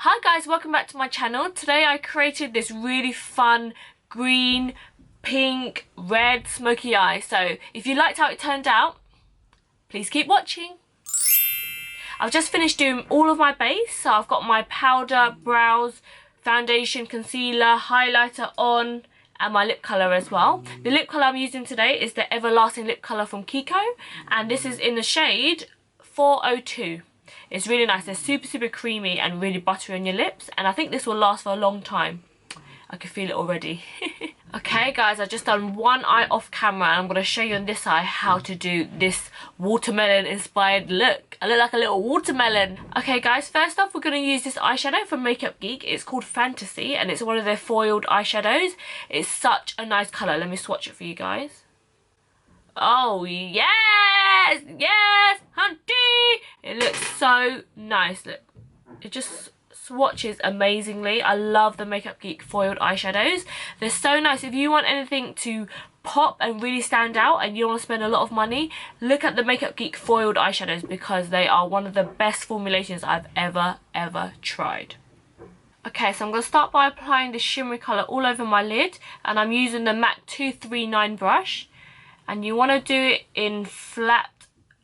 Hi guys, welcome back to my channel. Today I created this really fun green, pink, red smoky eye. So if you liked how it turned out, please keep watching. I've just finished doing all of my base. So I've got my powder, brows, foundation, concealer, highlighter on, and my lip colour as well. The lip colour I'm using today is the Everlasting lip colour from Kiko, and this is in the shade 402. It's really nice. They're super creamy and really buttery on your lips, and I think this will last for a long time. I can feel it already. Okay guys, I've just done one eye off camera, and I'm going to show you on this eye how to do this watermelon inspired look. I look like a little watermelon. Okay guys, first off we're going to use this eyeshadow from Makeup Geek. It's called Fantasy and it's one of their foiled eyeshadows. It's such a nice colour. Let me swatch it for you guys. Oh yes, yes, hunty. It looks so nice. Look, it just swatches amazingly. I love the Makeup Geek foiled eyeshadows. They're so nice. If you want anything to pop and really stand out and you don't want to spend a lot of money, look at the Makeup Geek foiled eyeshadows because they are one of the best formulations I've ever tried. Okay, so I'm going to start by applying the shimmery colour all over my lid, and I'm using the MAC 239 brush. And you want to do it in flat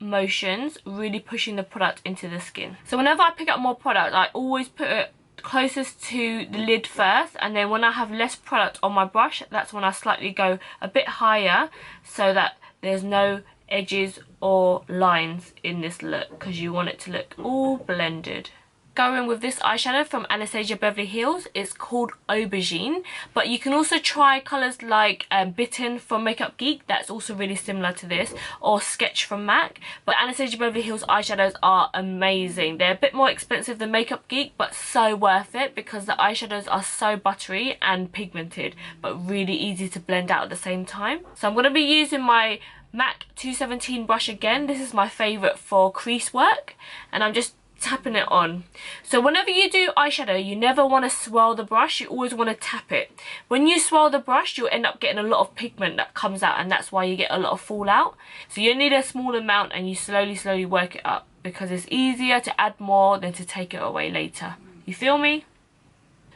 motions, really pushing the product into the skin. So whenever I pick up more product, I always put it closest to the lid first, and then when I have less product on my brush, that's when I slightly go a bit higher so that there's no edges or lines in this look, because you want it to look all blended. Going with this eyeshadow from Anastasia Beverly Hills. It's called Aubergine, but you can also try colours like Bitten from Makeup Geek. That's also really similar to this, or Sketch from MAC. But Anastasia Beverly Hills eyeshadows are amazing. They're a bit more expensive than Makeup Geek, but so worth it because the eyeshadows are so buttery and pigmented, but really easy to blend out at the same time. So I'm going to be using my MAC 217 brush again. This is my favourite for crease work, and I'm just tapping it on. So whenever you do eyeshadow, you never want to swirl the brush, you always want to tap it. When you swirl the brush, you'll end up getting a lot of pigment that comes out, and that's why you get a lot of fallout. So you need a small amount and you slowly work it up, because it's easier to add more than to take it away later. You feel me?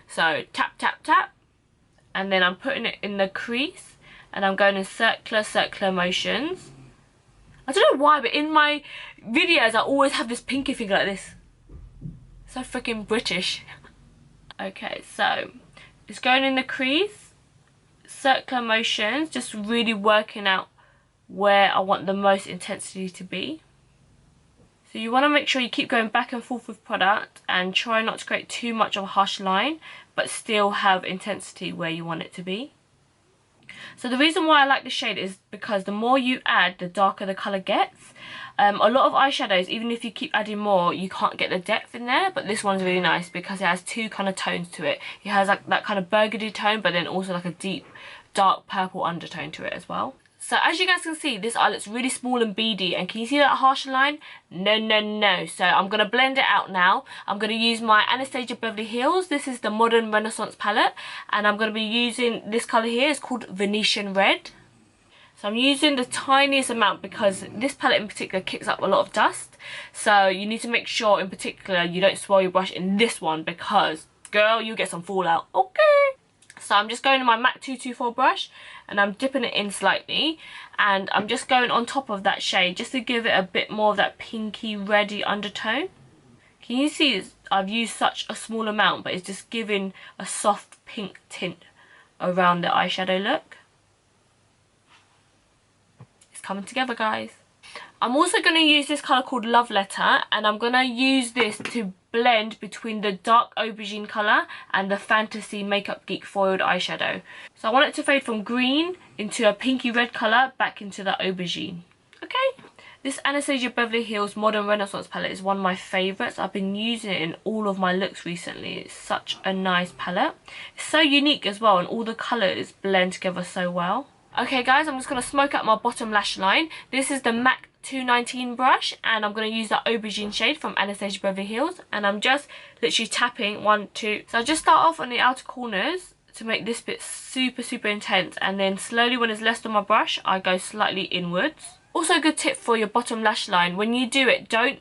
So tap, and then I'm putting it in the crease, and I'm going in circular motions. I don't know why, but in my videos I always have this pinky finger like this. So freaking British. Okay, so it's going in the crease, circular motions, just really working out where I want the most intensity to be. So you want to make sure you keep going back and forth with product and try not to create too much of a harsh line, but still have intensity where you want it to be. So the reason why I like the shade is because the more you add, the darker the colour gets. A lot of eyeshadows, even if you keep adding more, you can't get the depth in there, but this one's really nice because it has two kind of tones to it. It has like that kind of burgundy tone, but then also like a deep dark purple undertone to it as well. So as you guys can see, this eye looks really small and beady, and can you see that harsh line? No. So I'm going to blend it out now. I'm going to use my Anastasia Beverly Hills. This is the Modern Renaissance palette, and I'm going to be using this colour here. It's called Venetian Red. So I'm using the tiniest amount because this palette in particular kicks up a lot of dust. So you need to make sure in particular you don't swirl your brush in this one, because girl, you get some fallout. Okay. So I'm just going in my MAC 224 brush and I'm dipping it in slightly, and I'm just going on top of that shade just to give it a bit more of that pinky reddy undertone. Can you see I've used such a small amount, but it's just giving a soft pink tint around the eyeshadow look. It's coming together, guys. I'm also going to use this colour called Love Letter, and I'm going to use this to blend between the dark aubergine colour and the Fantasy Makeup Geek foiled eyeshadow. So I want it to fade from green into a pinky red colour back into the aubergine. Okay, this Anastasia Beverly Hills Modern Renaissance palette is one of my favourites. I've been using it in all of my looks recently. It's such a nice palette. It's so unique as well, and all the colours blend together so well. Okay guys, I'm just going to smoke out my bottom lash line. This is the MAC 219 brush, and I'm going to use that aubergine shade from Anastasia Beverly Hills, and I'm just literally tapping 1, 2. So I just start off on the outer corners to make this bit super intense, and then slowly when it's left on my brush I go slightly inwards. Also a good tip for your bottom lash line, when you do it, don't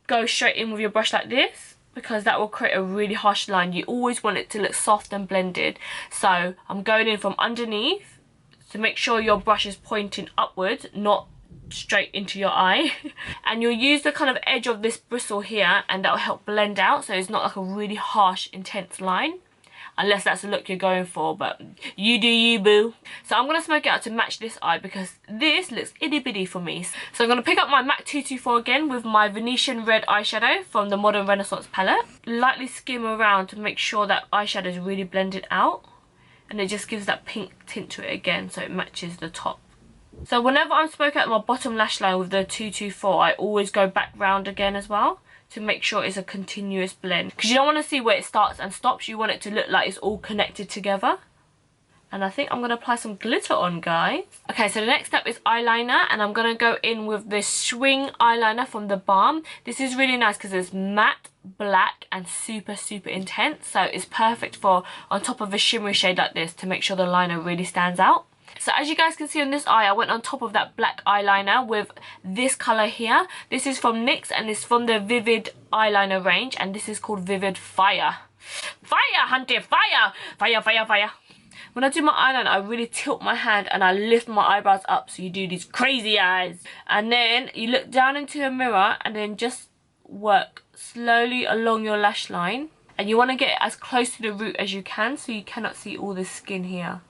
go straight in with your brush like this. because that will create a really harsh line. You always want it to look soft and blended. So I'm going in from underneath to make sure your brush is pointing upwards, not straight into your eye. And you'll use the kind of edge of this bristle here, and that will help blend out so it's not like a really harsh, intense line. Unless that's the look you're going for, but you do you, boo. So I'm going to smoke it out to match this eye because this looks itty bitty for me. So I'm going to pick up my MAC 224 again with my Venetian red eyeshadow from the Modern Renaissance palette. Lightly skim around to make sure that eyeshadow is really blended out. And it just gives that pink tint to it again so it matches the top. So whenever I'm smoking out my bottom lash line with the 224, I always go back round again as well, to make sure it's a continuous blend, because you don't want to see where it starts and stops. You want it to look like it's all connected together. And I think I'm going to apply some glitter on, guys. Okay, so the next step is eyeliner, and I'm going to go in with this swing eyeliner from the Balm. This is really nice because it's matte, black, and super intense, so it's perfect for on top of a shimmery shade like this to make sure the liner really stands out. So as you guys can see on this eye, I went on top of that black eyeliner with this colour here. This is from NYX and it's from the Vivid eyeliner range, and this is called Vivid Fire. Fire, hunter, fire! Fire, fire, fire. When I do my eyeliner, I really tilt my hand and I lift my eyebrows up so you do these crazy eyes. And then you look down into a mirror and then just work slowly along your lash line. And you want to get as close to the root as you can so you cannot see all this skin here.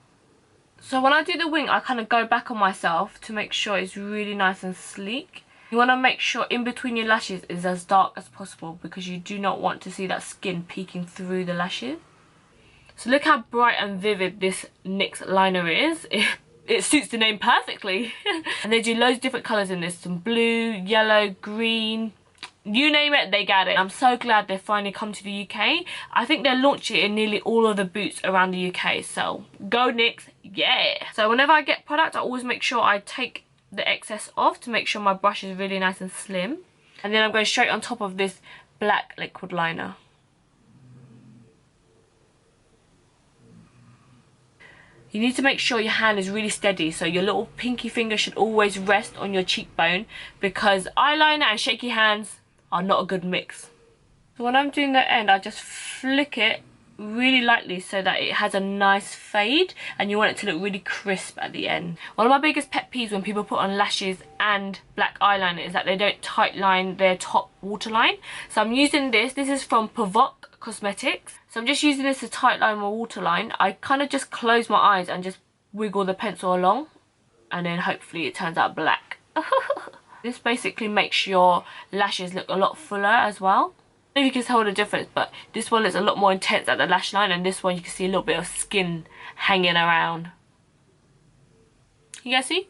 So when I do the wing, I kind of go back on myself to make sure it's really nice and sleek. You want to make sure in between your lashes is as dark as possible because you do not want to see that skin peeking through the lashes. So look how bright and vivid this NYX liner is. It suits the name perfectly. And they do loads of different colours in this. Some blue, yellow, green. You name it, they got it. I'm so glad they've finally come to the UK. I think they're launching it in nearly all of the boots around the UK. So go NYX, yeah. So whenever I get product, I always make sure I take the excess off to make sure my brush is really nice and slim. And then I'm going straight on top of this black liquid liner. You need to make sure your hand is really steady, so your little pinky finger should always rest on your cheekbone, because eyeliner and shaky hands are not a good mix. So when I'm doing the end, I just flick it really lightly so that it has a nice fade, and you want it to look really crisp at the end. One of my biggest pet peeves when people put on lashes and black eyeliner is that they don't tight line their top waterline. So I'm using this. This is from Provoque Cosmetics. So I'm just using this to tight line my waterline. I kind of just close my eyes and just wiggle the pencil along, and then hopefully it turns out black. This basically makes your lashes look a lot fuller as well. I don't know if you can tell the difference, but this one is a lot more intense at the lash line, and this one you can see a little bit of skin hanging around. You guys see?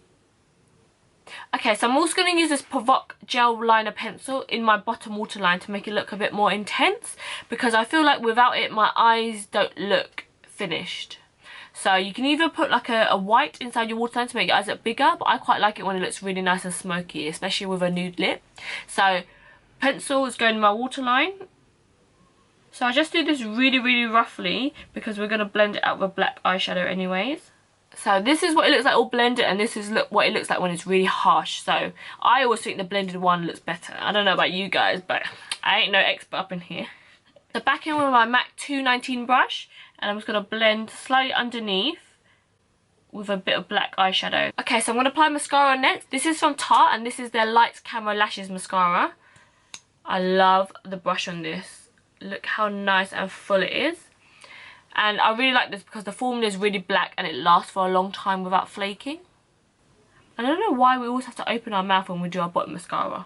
Okay, so I'm also going to use this Provoque gel liner pencil in my bottom waterline to make it look a bit more intense, because I feel like without it my eyes don't look finished. So you can either put like a white inside your waterline to make your eyes look bigger, but I quite like it when it looks really nice and smoky, especially with a nude lip. So pencil is going in my waterline. So I just do this really roughly because we're going to blend it out with black eyeshadow anyways. So this is what it looks like all blended, and this is what it looks like when it's really harsh. So I always think the blended one looks better. I don't know about you guys, but I ain't no expert up in here. So back in with my MAC 219 brush, and I'm just going to blend slightly underneath with a bit of black eyeshadow. Okay, so I'm going to apply mascara next. This is from Tarte, and this is their Lights Camera Lashes mascara. I love the brush on this. Look how nice and full it is. And I really like this because the formula is really black and it lasts for a long time without flaking. And I don't know why we always have to open our mouth when we do our bottom mascara.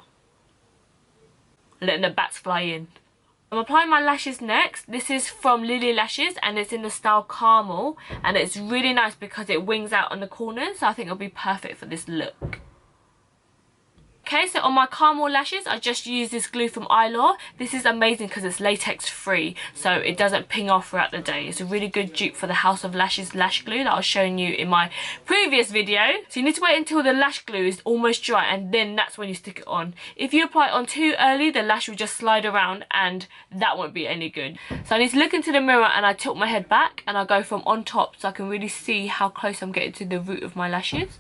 Letting the bats fly in. I'm applying my lashes next. This is from Lily Lashes and it's in the style Caramel. And it's really nice because it wings out on the corners. So I think it'll be perfect for this look. Okay, so on my caramel lashes, I just use this glue from Eyeliner. This is amazing because it's latex free, so it doesn't ping off throughout the day. It's a really good dupe for the House of Lashes lash glue that I was showing you in my previous video. So you need to wait until the lash glue is almost dry, and then that's when you stick it on. If you apply it on too early, the lash will just slide around and that won't be any good. So I need to look into the mirror and I tilt my head back and I go from on top so I can really see how close I'm getting to the root of my lashes.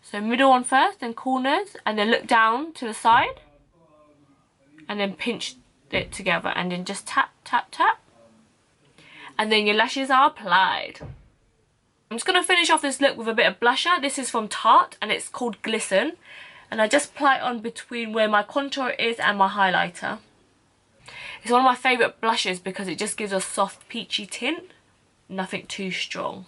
So middle one first, then corners, and then look down to the side, and then pinch it together and then just tap, tap, tap. And then your lashes are applied. I'm just going to finish off this look with a bit of blusher. This is from Tarte and it's called Glisten. And I just apply it on between where my contour is and my highlighter. It's one of my favourite blushes because it just gives a soft peachy tint. Nothing too strong.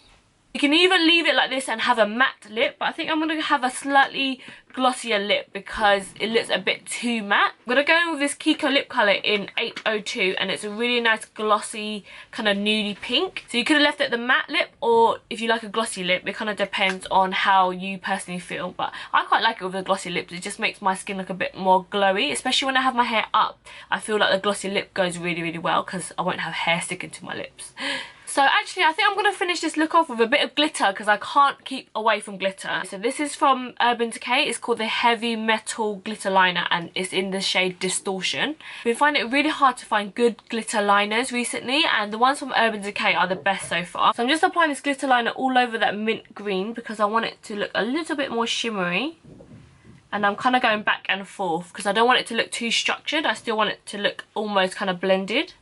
You can even leave it like this and have a matte lip, but I think I'm going to have a slightly glossier lip because it looks a bit too matte. I'm going to go in with this Kiko lip colour in 802 and it's a really nice glossy kind of nudie pink. So you could have left it the matte lip, or if you like a glossy lip, it kind of depends on how you personally feel. But I quite like it with the glossy lips. It just makes my skin look a bit more glowy, especially when I have my hair up. I feel like the glossy lip goes really, really well because I won't have hair sticking to my lips. So actually I think I'm going to finish this look off with a bit of glitter because I can't keep away from glitter. So this is from Urban Decay. It's called the Heavy Metal Glitter Liner and it's in the shade Distortion. I've been finding it really hard to find good glitter liners recently, and the ones from Urban Decay are the best so far. So I'm just applying this glitter liner all over that mint green because I want it to look a little bit more shimmery. And I'm kind of going back and forth because I don't want it to look too structured. I still want it to look almost kind of blended.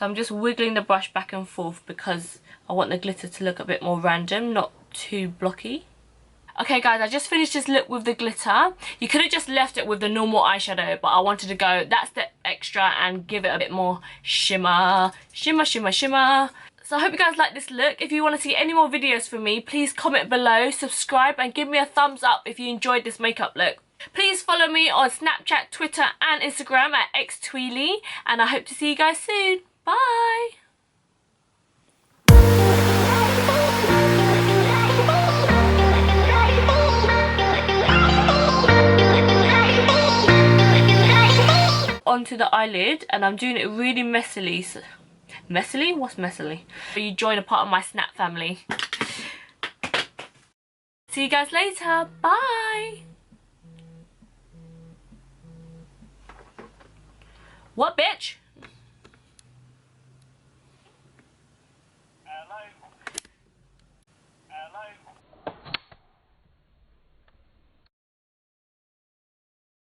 So I'm just wiggling the brush back and forth because I want the glitter to look a bit more random, not too blocky. Okay guys, I just finished this look with the glitter. You could have just left it with the normal eyeshadow, but I wanted to go, that's the extra, and give it a bit more shimmer. Shimmer, shimmer, shimmer. So I hope you guys like this look. If you want to see any more videos from me, please comment below, subscribe and give me a thumbs up if you enjoyed this makeup look. Please follow me on Snapchat, Twitter and Instagram at xThuyle, and I hope to see you guys soon. Bye! Onto the eyelid, and I'm doing it really messily. Messily? What's messily? You join a part of my Snap family. See you guys later. Bye! What, bitch?